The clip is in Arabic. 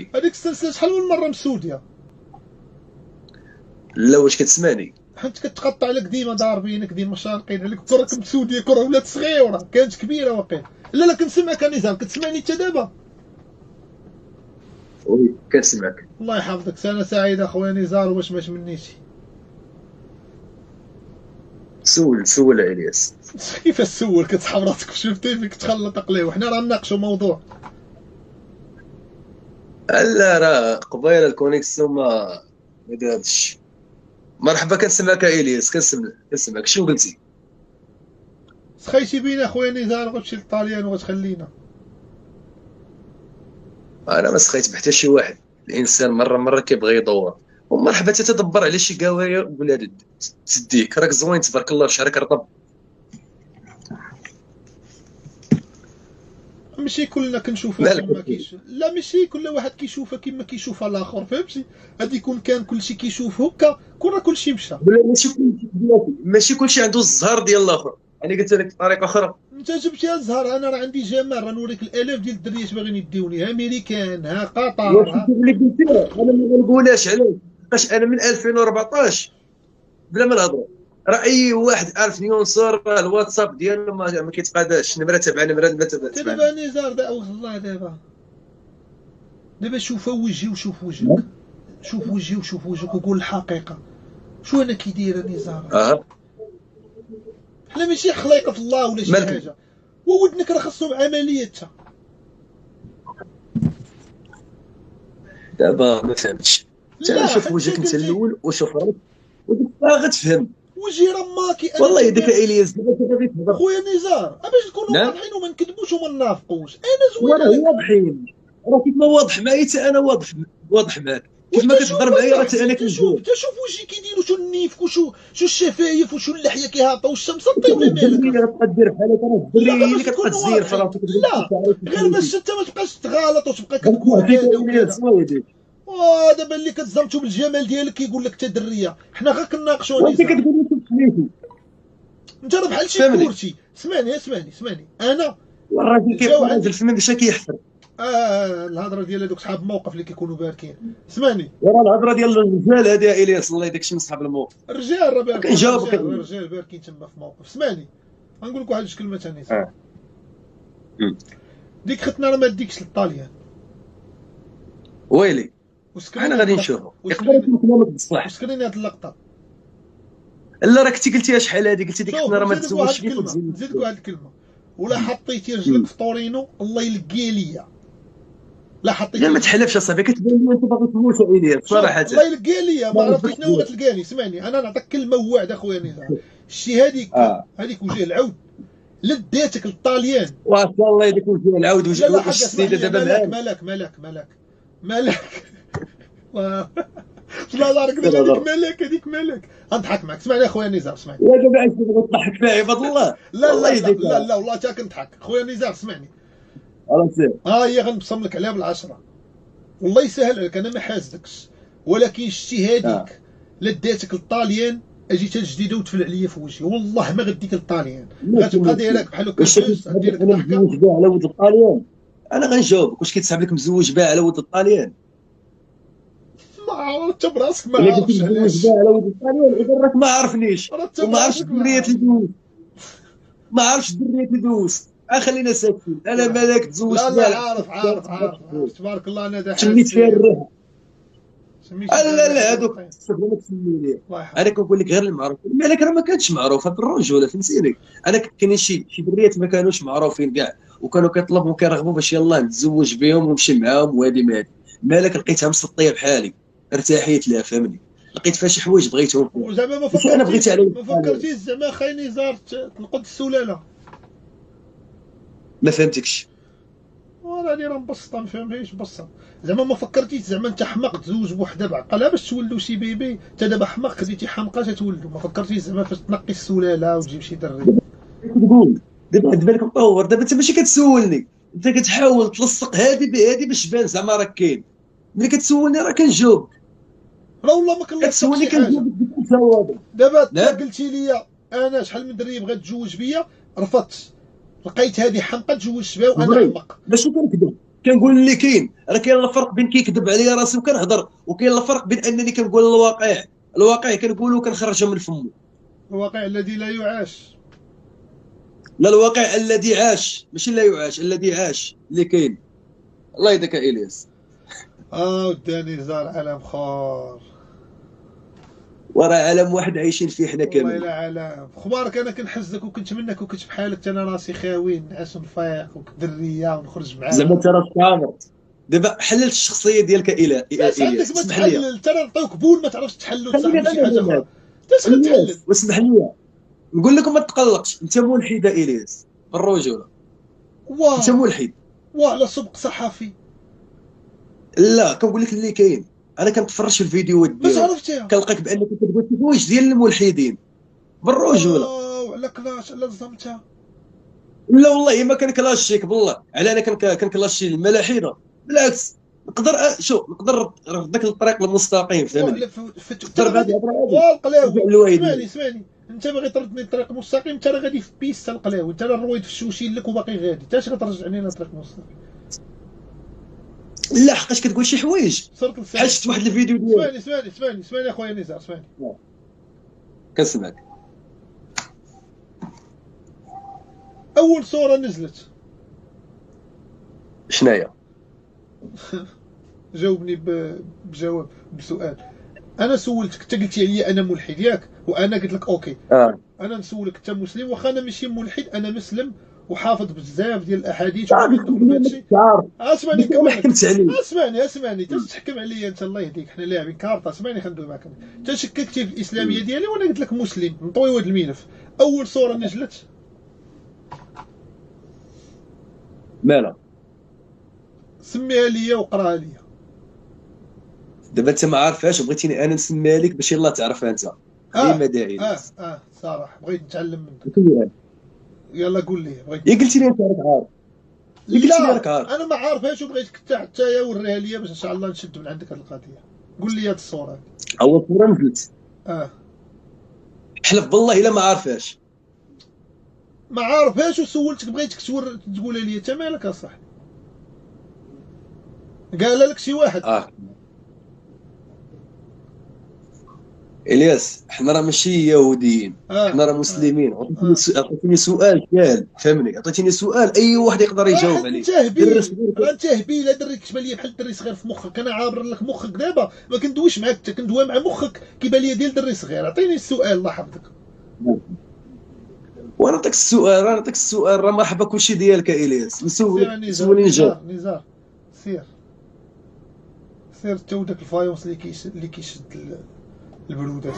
هذيك السلسله شحال من مره مسوديه؟ لا واش كتسمعني؟ حيت كتقطع لك ديما ضاربينك ديما شارقين عليك كره مسوديه، كره ولات صغيره كانت كبيره واقيلا. لا كنسمعك نزار، كتسمعني انت دابا؟ وي كنسمعك. الله يحفظك، سنه سعيده خويا نزار، واش ما تمنيتي؟ سول الياس. كيفاش سول؟ كتسحب راسك في شفتي فيك تخلط قليو، حنا راه نناقشوا موضوع. لا راه قبيله الكونيكسيون ما دارتش. مرحبا كنسمعك الياس، كنسمعك شنو قلتي؟ سخيتي بينا خويا نزار، غتمشي للطاليان وغتخلينا. انا ما سخيت بحتى شي واحد. الانسان مره كيبغي يدور، ومرحبا تتدبر على شي قوايه ولا تديك. راك زوين تبارك الله، شعرك رطب. ماشي كلنا كنشوفوها مالك؟ كيما لا ماشي كل واحد كيشوفها كيما كيشوفها الاخر، فهمتي؟ غادي يكون كان كلشي كيشوف هكا كون راه كلشي مشى. ولا ماشي كلشي عنده الزهر ديال الاخر. انا قلت لك بطريقه اخرى. انت جبتيها الزهر، انا راه عندي جمال، راه نوريك الالاف ديال الدريات باغيين يديوني، ها امريكان، ها قطر، واش ها. اللي قلت انا ما نقولهاش علاش انا من 2014 بلا ما نهضروا. راه اي واحد عارف ينصر الواتساب ديالو ما كيتقاداش. نمره تبع نمره ما تبع. دابا نزار والله دابا شوف وجهي وشوف وجهك، شوف وجهي وشوف وجهك وقول الحقيقه. شو انا كي نزار؟ اه حنا ماشي خلايقه في الله ولا شي مالك؟ حاجه، وودنك راه خصهم عمليه حتى. دابا ما فهمتش. لا شوف حتى وجهك انت قلتي الاول وشوف راسك غتفهم. وجهي راه ماكي، انا والله يديك زوين. الياس دابا غادي تهضر. خويا نزار باش نكونوا نعم واضحين وما نكذبوش وما ننافقوش، انا وراه زوينه لك. واضحين. راه كيف ما واضح معايا حتى انا واضح معاك. كيف وانت ما شوف كتهضر معايا راه حتى اصاحبي، انا انت شوف كنجاوب. انت شوف وجهي كيدير، وشو النيفك وشو الشفايف وشو اللحيه كيهابطه والشمس طيب مالك. الدري اللي غتبقى دير بحالك، راه الدري لا هي اللي باش كتبقى نكونوا تزير في واضحين، راسك. لا غير باش انت ما تبقاش تغالط وتبقى كتقول غنسمع فيك هذا الياس وكذا. الله يهديك. دابا اللي كتزمتو بالجمال ديالك كيقول لك تدريه، حنا غير كناقشوا وانت نزار. كتقول لي سميتو. انت راه بحال شي فهمني؟ كورتي. اسمعني انا. والراجل جاو كيبقى نازل عندي في الماء باش كيحفر. الهضره ديال هذوك صحاب الموقف اللي كيكونوا باركين. اسمعني، وراه الهضره ديال الرجال هذه يا الياس الله يهديك شي من صحاب الموقف. الرجال راه باركين، كنجاوبك الرجال باركين تما في موقف. اسمعني، غنقول لك واحد جوج كلمات ثاني صح. اه أمم. ديك ختنا راه ما ديكش للطاليان. ويلي وسكريني انا هاد غادي اللقطه، نشوفه يقدر يكون كلامك بصح. وسكريني هاد اللقطه. لا راه كنتي قلتيها شحال هذه، قلتي ديك شوف حنا راه ما نزيدك واحد تزوجش بيك الكلمه، وتزوج نزيدك بيك. واحد الكلمه. ولا حطيتي رجلك أمم. في طورينو الله يلقي ليا. لا لا حطيتي ما رجلك، تحلفش اصاحبي، كتبان لي انت باغي تموت يا الياس شوف صراحه. الله يلقي ليا، ما ما عرفتيش نهضرش شنو بزاف. غتلقاني. اسمعني انا نعطيك كلمه وعد اخويا نزار. شتي هذيك اه هذيك وجه العود لديتك للطاليان. واش الله يديك وجه العود لا حق واش اسمح السيده لي، دابا معانا. مالك لا لا راك لا دابا هذيك لا مالك، غنضحك معك. اسمعني اخويا نزار اسمعني. لا دابا عايش تضحك فيها عباد الله. والله يهديك. والله تا كنضحك خويا نزار اسمعني. راه سير. هي غنبصم لك عليها بالعشره، والله يسهل عليك انا ما حاسدكش. ولكن شتي اه هذيك لديتك للطاليان، اجيتها جديده وتفل عليا في وجهي، والله ما غديك للطاليان. غتبقى دايرك بحال هكا واش الجوز، غدير لك انا ضحكه. مزوج بها على ود الطاليان؟ انا غنجاوبك. واش كيتصحاب لك مزوج بها على ود الطاليان؟ ما عرفت براسك ما الا قلت عارفش مزوج علاش. بها على ود الطاليان اذا راك ما عارفنيش راه انت وما عرفتش براسك ما الدريات عارف. اللي دوزت. ما عرفتش الدريات اللي دوزت. خلينا ساكتين. انا مالك تزوجت لا بها عارف تبارك الله انا دا شميت فيها حاسين. الريحه. سميت لا هذوك استخدمت في الميليا. الله انا يحفظك. كنقول لك غير المعروف، مالك راه ما كانتش معروفه بالرجوله فهمتيني. انا كاينين شي دريات ما كانوش معروفين كاع، وكانوا كيطلبوا وكيرغبوا باش يلاه نتزوج بهم ونمشي معاهم وهذه ما هذه. مالك لقيتها مسطيه بحالي ارتاحيت لها فهمني. لقيت فيها شي حوايج بغيتهم فيها. وزعما ماشي انا بغيتها على ما فكرتيش زعما خاي نزار تنقد السلاله؟ ما فهمتكش. راني راه مبسطه ما فهمتيش بسط. زعما ما فكرتيش زعما انت حماق تزوج بوحده بعقلها باش تولدوا شي بيبي؟ انت دابا حماق خديتي حمقى تتولدوا، ما فكرتيش زعما فاش تنقي السلاله وتجيب شي دري؟ تقول دابا بالك مطور. دابا انت ماشي كتسولني، انت كتحاول تلصق هذه بهذه باش تبان زعما راك كاين. ملي كتسولني راه كنجاوب. راه والله ما كنلصقش كتسولني شي حاجه. كنجاوب بكل جواب. دابا انت لا قلتي لي انا شحال من دري بغات تزوج بيا، رفضت. لقيت هذه حمقى تزوجت بها وانا فري حمق. ماشي كنكذب. كنقول اللي كاين، راه كاين الفرق بين كيكذب عليا راسي وكنهضر، وكاين الفرق بين انني كنقول الواقع كنقولو وكنخرجه من فمو. الواقع الذي لا يعاش. لا، الواقع الذي عاش، ماشي لا يعاش، الذي عاش اللي كاين. الله يهديك الياس. وداني زار عالم خور. وراه عالم واحد عايشين فيه حنا والله كاملين. لا عالم. اخبارك؟ انا كنحزك وكنتمناك وكنت بحالك، انا راسي خاوي نعس ونفيق وكدريه ونخرج معاها. زعما انت راه كامرت دابا حللت الشخصيه ديالك اش عندك الياس، ما اسمح لي. تحلل؟ ترى نعطيوك بول ما تعرفش تحلل خليني وتصاحب شي حاجه انا اخرى. اش غتحلل؟ الياس، واسمح لي نقول لكم ما تقلقش، انت ملحد الياس بالرجوله، انت واه ملحد. على سبق صحفي. لا، كنقول لك اللي كاين، انا كنتفرج في الفيديوهات باش ديالك عرفتيها؟ كنلقاك بانك كتقول شي حوايج ديال الملحدين بالرجوله. وعلى كلاش على زمتها. لا والله ما كنكلاشيك بالله، على انا كنكلاشي الملاحده، بالعكس. نقدر نردك للطريق المستقيم، فهمني. ترى غادي والقلاوي. الوالدين. اسمعني انت باغي تردني للطريق المستقيم، انت راه غادي في بيس القلاوي، انت راه رويد في الشوشين لك وباقي غادي، انت اش غترجعني للطريق المستقيم؟ لا، حقاش كتقول شي حوايج صرت بحال شفت واحد الفيديو ديالك. اسمعني اخويا نزار، اسمعني. كنسمعك. اول صوره نزلت شناهي؟ جاوبني بجواب بسؤال. انا سولتك، انت قلتي لي انا ملحد ياك، وانا قلت لك اوكي. انا نسولك انت مسلم، واخا انا ماشي ملحد، انا مسلم وحافظ بزاف ديال الاحاديث وكندخل في هادشي. اسمعني نكمل لك. اسمعني تحكم عليا انت، الله يهديك، حنا لاعبين كارطه. اسمعني خندوي معاك. انت شككتي في الاسلاميه ديالي وانا قلت لك مسلم، نطوي هذا الملف. اول صوره نزلت مالا؟ سميها ليا وقراها ليا. دابا انت ما عارفهاش وبغيتيني انا نسميها لك باش يلاه تعرفها انت. ما داعي. صراحه بغيت نتعلم منك. يعني. يلا قول لي بغيت. يا قلتي لي انت راك عارف. لا انا ما عارفهاش وبغيتك حتى وريها ليا باش ان شاء الله نشد من عندك هذه القضيه. قول لي هذه الصوره. اول صوره نزلت. حلف بالله الا ما عارفهاش. ما عارفهاش وسولتك بغيتك تقولها لي. انت مالك اصاحبي؟ قال لك شي واحد. الياس، حنا راه ماشي يهوديين، حنا راه مسلمين. عطيتيني سؤال كامل، فهمني، عطيتيني سؤال اي واحد يقدر يجاوب عليه. انت هبيل، دري كتبان لي بحال دري صغير في مخك. انا عابر لك مخك دابا، ما كندويش معاك انت، كندوي مع مخك كيبان لي ديال دري صغير. عطيني السؤال الله يحفظك. وانا نعطيك السؤال، راه مرحبا كلشي ديالك الياس. نسولني نجاوب. نزار سير تا وداك الفايونس اللي كيشد البرودة.